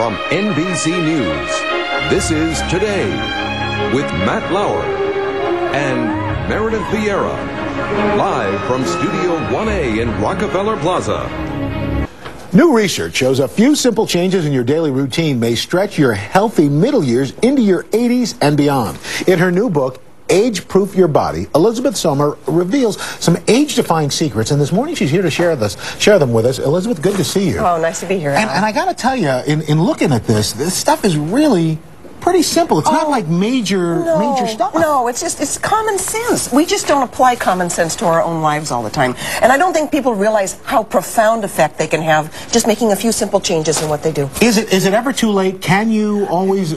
From NBC News, this is Today with Matt Lauer and Meredith Vieira, live from Studio 1A in Rockefeller Plaza. New research shows a few simple changes in your daily routine may stretch your healthy middle years into your 80s and beyond. In her new book, Age-Proof Your Body, Elizabeth Sommer reveals some age-defying secrets, and this morning she's here to share them with us. Elizabeth, good to see you. Oh, nice to be here. And I got to tell you, in looking at this stuff is really pretty simple. It's not like major stuff. No, it's common sense. We just don't apply common sense to our own lives all the time. And I don't think people realize how profound effect they can have just making a few simple changes in what they do. Is it ever too late? Can you always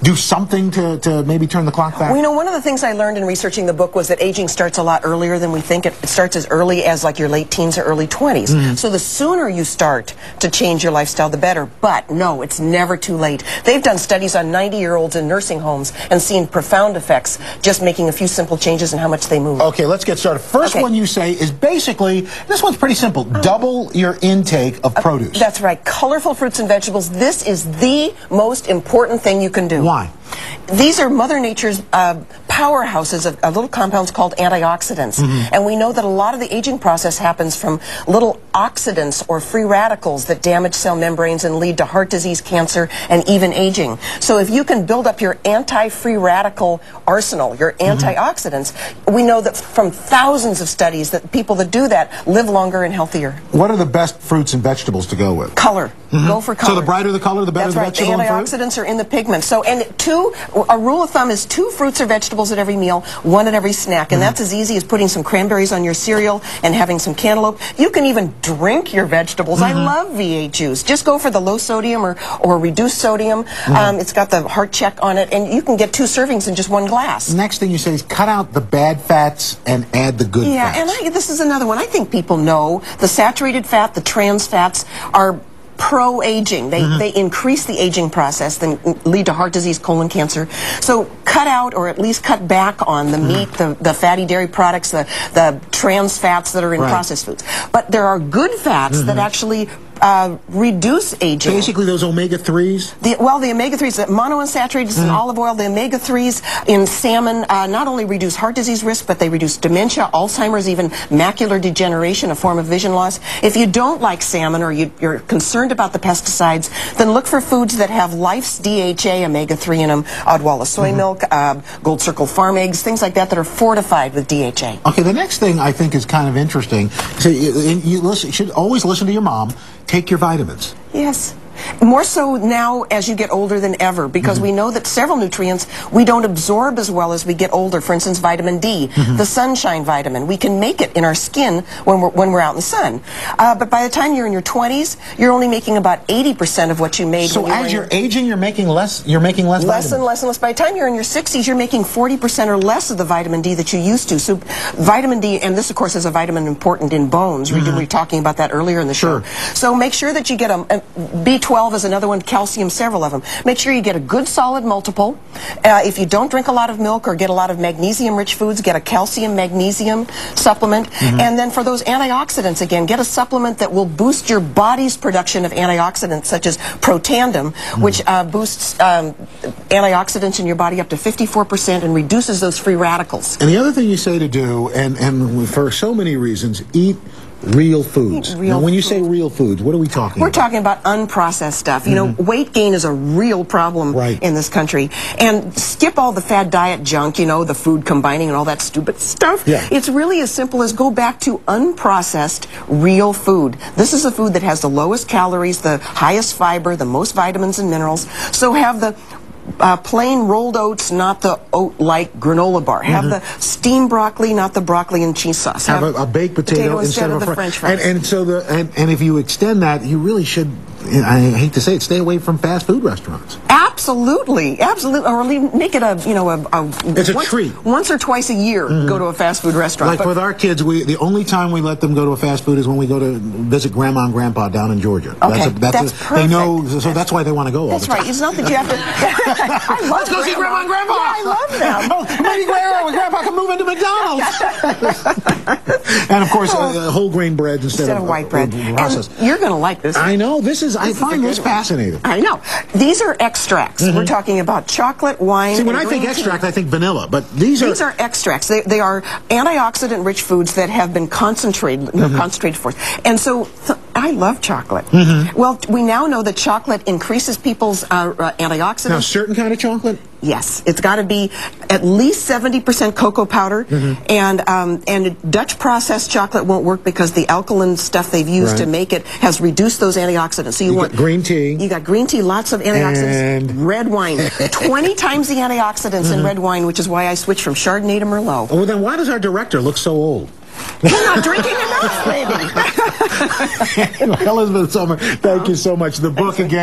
do something to maybe turn the clock back? Well, you know, one of the things I learned in researching the book was that aging starts a lot earlier than we think. It starts as early as like your late teens or early 20s. So the sooner you start to change your lifestyle, the better. But no, it's never too late. They've done studies on 90-year-olds in nursing homes and seen profound effects just making a few simple changes in how much they move. Okay, let's get started. First one you say is basically, this one's pretty simple, double your intake of produce. That's right. Colorful fruits and vegetables. This is the most important thing you can do. Why? These are Mother Nature's powerhouses of little compounds called antioxidants. And we know that a lot of the aging process happens from little oxidants or free radicals that damage cell membranes and lead to heart disease, cancer, and even aging. So if you can build up your anti-free radical arsenal, your antioxidants, we know that from thousands of studies that people that do that live longer and healthier. What are the best fruits and vegetables to go with? Color. Go for color. So the brighter the color, the better the vegetable and fruit? The antioxidants are in the pigments. So, and a rule of thumb is 2 fruits or vegetables at every meal, 1 at every snack. And that's as easy as putting some cranberries on your cereal and having some cantaloupe. You can even drink your vegetables. I love V8 juice. Just go for the low sodium or reduced sodium. It's got the heart check on it, and you can get 2 servings in just 1 glass. Next thing you say is cut out the bad fats and add the good fats. Yeah, and this is another one. I think people know the saturated fat, the trans fats are pro-aging. They increase the aging process, then lead to heart disease, colon cancer. So cut out or at least cut back on the meat, the fatty dairy products, the trans fats that are in processed foods. But there are good fats that actually reduce aging. Basically those omega-3s? The omega-3s, the monounsaturated in olive oil, the omega-3s in salmon not only reduce heart disease risk, but they reduce dementia, Alzheimer's, even macular degeneration, a form of vision loss. If you don't like salmon or you're concerned about the pesticides, then look for foods that have Life's DHA omega-3 in them, Odwalla soy milk, Gold Circle farm eggs, things like that are fortified with DHA. Okay, the next thing I think is kind of interesting. So you should always listen to your mom. Take your vitamins. Yes. More so now as you get older than ever, because we know that several nutrients we don't absorb as well as we get older. For instance, vitamin D, the sunshine vitamin. We can make it in our skin when we're out in the sun. But by the time you're in your 20s, you're only making about 80% of what you made. So as you're aging, you're making less. You're making less. Less and less and less. By the time you're in your 60s, you're making 40% or less of the vitamin D that you used to. So vitamin D, and this of course is a vitamin important in bones. We were talking about that earlier in the show. So make sure that you get a B12 is another one, calcium, several of them. Make sure you get a good solid multiple. If you don't drink a lot of milk or get a lot of magnesium-rich foods, get a calcium-magnesium supplement. And then for those antioxidants, again, get a supplement that will boost your body's production of antioxidants, such as Protandim, which boosts antioxidants in your body up to 54% and reduces those free radicals. And the other thing you say to do, and for so many reasons, eat real foods. Now, when you say real foods, what are we talking about? We're talking about unprocessed stuff. You know, weight gain is a real problem in this country. And skip all the fad diet junk, you know, the food combining and all that stupid stuff. It's really as simple as go back to unprocessed real food. This is a food that has the lowest calories, the highest fiber, the most vitamins and minerals. So have the plain rolled oats, not the oat-like granola bar. Have the steamed broccoli, not the broccoli and cheese sauce. Have a baked potato instead of the French fries. And if you extend that, you really should, I hate to say it, stay away from fast food restaurants. Absolutely, absolutely. Or make it It's a treat. Once or twice a year, go to a fast food restaurant. Like with our kids, the only time we let them go to a fast food is when we go to visit Grandma and Grandpa down in Georgia. Okay, that's perfect. They know, so that's why they want to go all the time. That's right. It's not that you have to. I love Let's go see Grandma and Grandpa. Yeah, I love them. Maybe Grandpa can move into McDonald's. And of course, whole grain breads instead of white bread. processed. And you're going to like this. I know. I find this fascinating. I know. These are extracts. We're talking about chocolate, wine. See, when I think extract, I think vanilla, but these are extracts. They are antioxidant-rich foods that have been concentrated, concentrated for. And so I love chocolate. Well, we now know that chocolate increases people's antioxidants. Now, certain kind of chocolate? Yes, it's got to be at least 70% cocoa powder, and Dutch processed chocolate won't work because the alkaline stuff they've used to make it has reduced those antioxidants. So you want green tea. You got green tea, lots of antioxidants. And red wine, 20 times the antioxidants in red wine, which is why I switched from Chardonnay to Merlot. Well, then why does our director look so old? You're not drinking enough, maybe. Elizabeth Sommer, thank you so much. The book again.